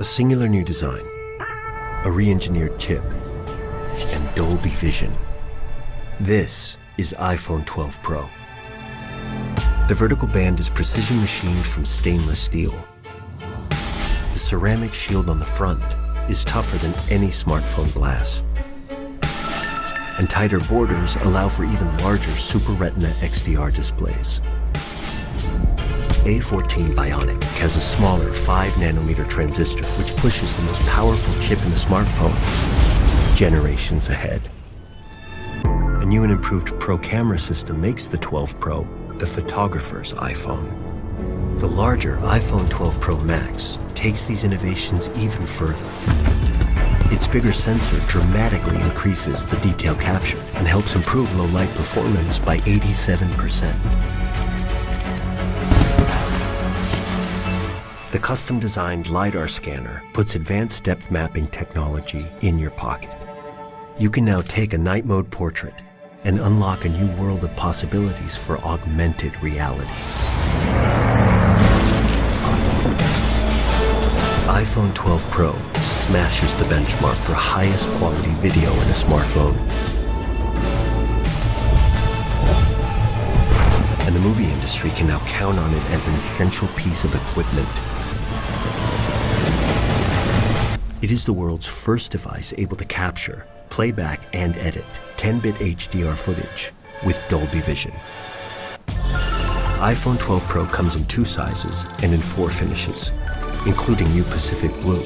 A singular new design, a re-engineered chip, and Dolby Vision. This is iPhone 12 Pro. The vertical band is precision machined from stainless steel. The ceramic shield on the front is tougher than any smartphone glass. And tighter borders allow for even larger Super Retina XDR displays. A14 Bionic has a smaller 5nm transistor which pushes the most powerful chip in the smartphone generations ahead. A new and improved Pro camera system makes the 12 Pro the photographer's iPhone. The larger iPhone 12 Pro Max takes these innovations even further. Its bigger sensor dramatically increases the detail captured and helps improve low light performance by 87%. The custom-designed LiDAR scanner puts advanced depth mapping technology in your pocket. You can now take a night mode portrait and unlock a new world of possibilities for augmented reality. iPhone 12 Pro smashes the benchmark for highest quality video in a smartphone. And the movie industry can now count on it as an essential piece of equipment. It is the world's first device able to capture, playback, and edit 10-bit HDR footage with Dolby Vision. iPhone 12 Pro comes in 2 sizes and in 4 finishes, including new Pacific Blue.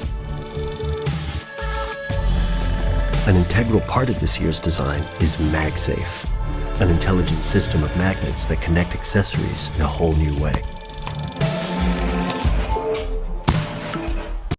An integral part of this year's design is MagSafe, an intelligent system of magnets that connect accessories in a whole new way.